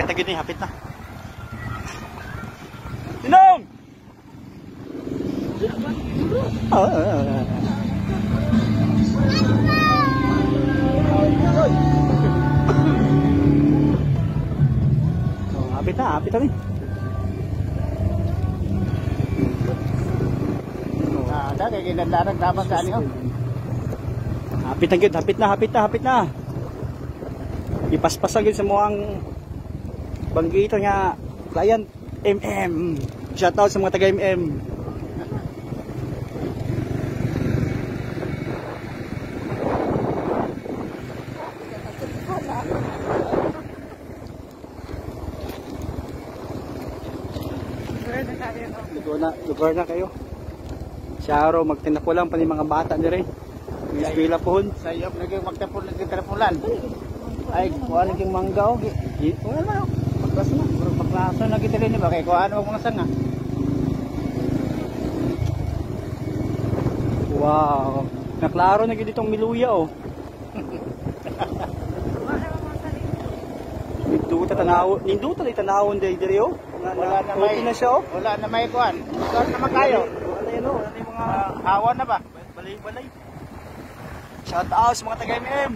Hapit na gini, hapit na. Tinong! Hapit na rin. Ada kayak gini larang dapat sa ano. Hapit na gid, hapit na. Ipaspas agad sa muang banggito nga client MM. Shoutout sa mga taga MM. Lugar na kayo. Siyaro, magtinapulang pa ni mga bata nyo rin. Eskwela pohon. Sayop naging magtapon ng tinapulan. Ay, kuha naging manggaw. Wala. Magklas na. Magklaso na kita rin ba? Kaya kuha na mga sanga. Wow. Naklaro na gid itong miluya oh. Ninduta na itanawon diri oh. Wala na may na siya oh. Wala na may kuan. Ikaw na makayo. Wala yun oh. Wala yung mga awan na ba? Balay. Shout out sa mga taga MM.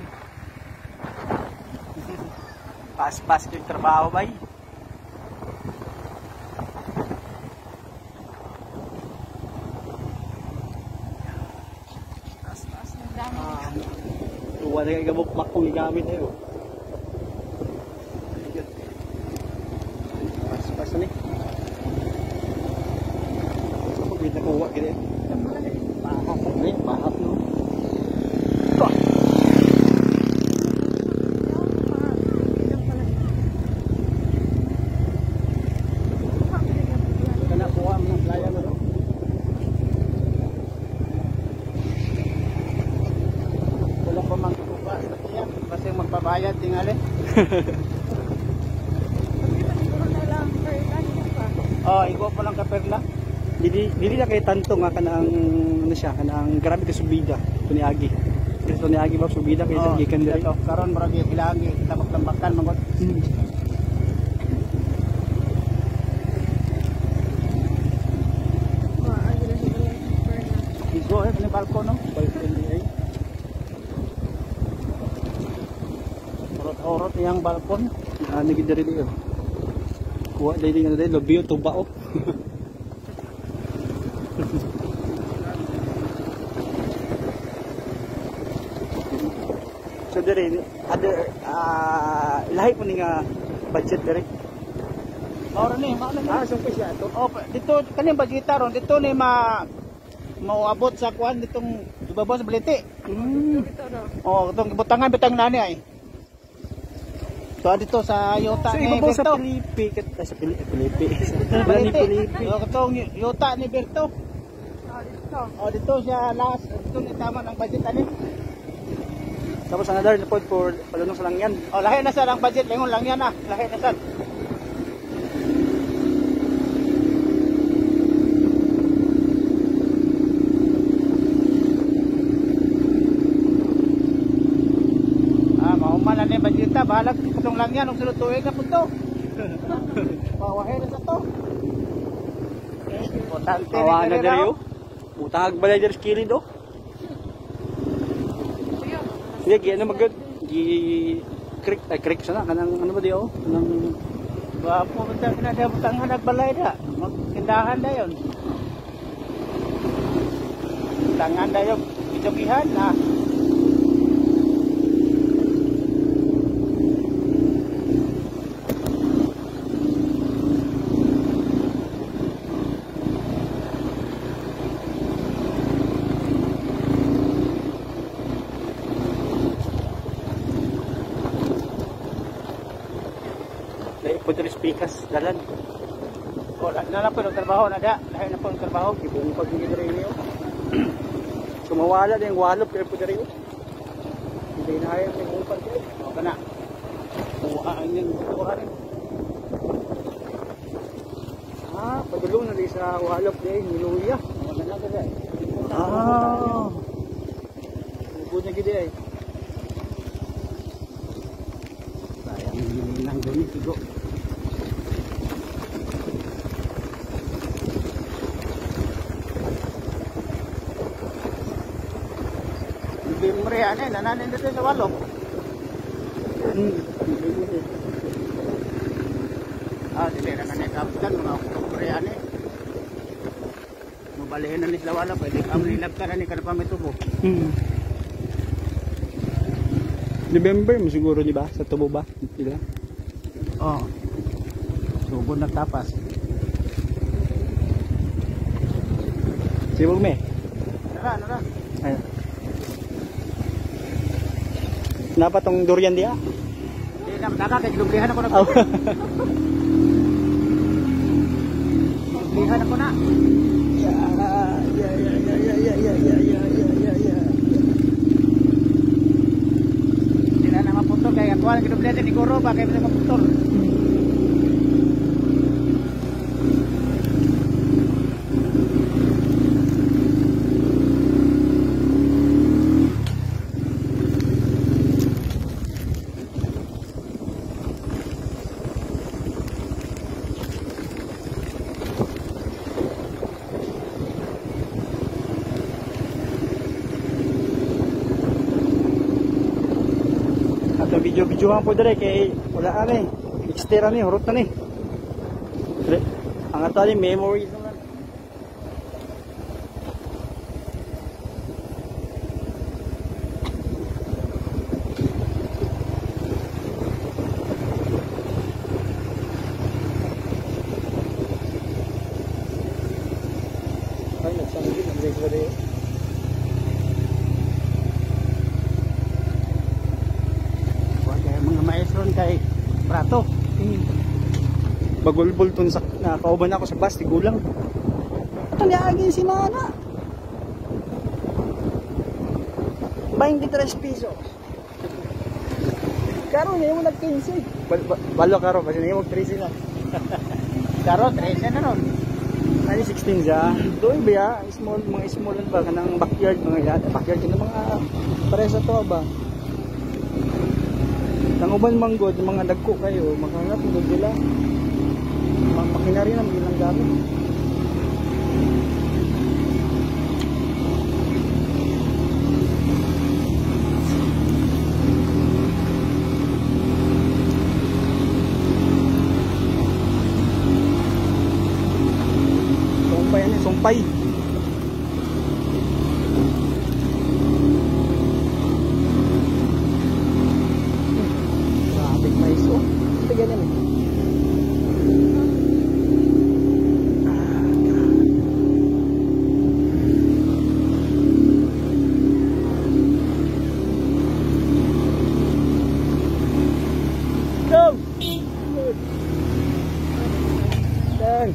Pas yung trabaho bay. Pas na dami. Tuwa na kayo gamok kung igamit na yun. Pas na ni. Pagkita nakuha gini. Pahap no. Magbabayad tingali. Oh, igo pa lang ka perla. Dili na kay tanto nga kanang ano siya, kanang grabe ka subida tuniagi. Dito tuniagi ba subida kay sa gikan diri. Karon murag ilagi tambak-tambakan mangot. Igo ni balkon no. Balkon ni orot yang balkon nagid diri diyo. Kuha dili nga dili lobyo tuba oh. So diri ada lahi po ni nga budget diri. Ora ni, mao na. So siya to. Oh, dito kani budget ron dito ni mauabot sa kuan ditong ibabaw sa baliti. Oh, itong butangan bitang nani ay. So dito sa Yota so, ni Berto. Berto. Sa Pilipi, sa Pilipi. Ito Yota ni Berto. Oh, dito siya last. Dito ni tama ng budget ani. Tapos another na po for palunong sa langyan. Oh, lahi na sa ang budget lingon lang yan ah. Lahi na sa. Mauman na ni budgeta balag itong lang yan ug sulod tuig na punto. Pawahe na sa to. Importante Awa na diri yo. Utang balay diri skilid oh. Sige, gi ano magud creek sana kanang ano ba di oh? Kanang Bapo kita kena dia butangan nagbalay da. Magtindahan da yon. Tangan da yon gijogihan na. Punta speakers dalan. Oh, na po ng trabaho na da. Lahi na po ng trabaho. Ibong pag hindi diri niyo. Sumawala din walop kay po diri. Hindi na ay ibong pag diri. O kana. Buhaan yung buhaan. Padulong na di sa walop din miluya. Wala na kada. Ubod na gid ay. Sayang hindi nang gani tigo. November yan eh, nananin dito sa walo. Dili na kanay-kapitan, mga October yan eh. Mabalihin na ni sila wala, pwede ka manilab ka na ni ka na pamitubo. November mo siguro, di ba? Sa tubo ba? Sila? Oo. Tubo na tapas. Sibog me? Nara. Ayun. Napa tong durian dia? Hindi na, kay ginublihan ako na. Ginublihan ako na. Ya. Hindi na maputol, kaya ako ang ginublihan ni Goro, ba kaya may maputol. Atong video-videohan po dire kay wala ani. Extra ni hurot na ni. Dire, ang atali memories naman. Ay, nagsabi din ang dire. Mga maestron kay Prato. Bagulbol tun sa nakauban ako sa bus tigulang. Tanyagin si Mana. 23 pesos. Karo niya mo nag-15. Balo karo kasi niya mag 13 na. Karo, 13 na ron. Ay 16 siya. Doon ba ya? Small mga small ba kanang backyard mga yan. Backyard ng mga pare sa to ba. Nanguban manggod, mga dagko kayo, makahanap mo sila. Mga makinarya na bilang gamit. Sumpay yan eh, sumpay. Ganyan eh. Go! Dang!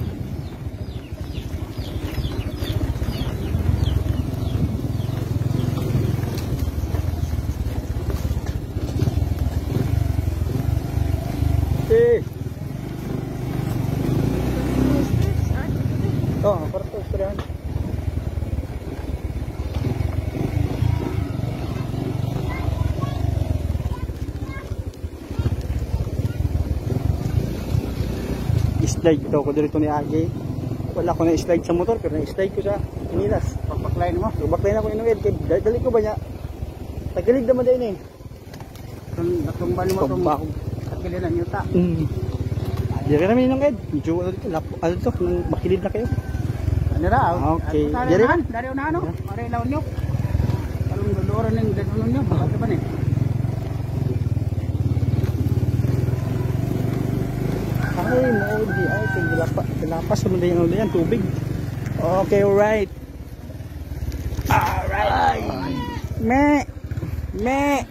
Oh, para to istirahan. Slide daw ko dito ni Agi. Wala ko na slide sa motor pero na-slide ko sa Inilas. Pagpaklain mo. Baklayin ako inuwid kay dali ko ba niya? Tagilig naman din eh. Itong bali mo itong kagilinan nyo ta. Dire namin yung Ed. Medyo ano to, makilid na kayo. Ano ra? Okay. Dire man, dari na ano? Mare laon nyo. Kalong doloran ning danon nyo, bakit ba ni? Ay, maudi. Ay, tilapas naman din yung yan, tubig. Okay, alright. Alright. Me.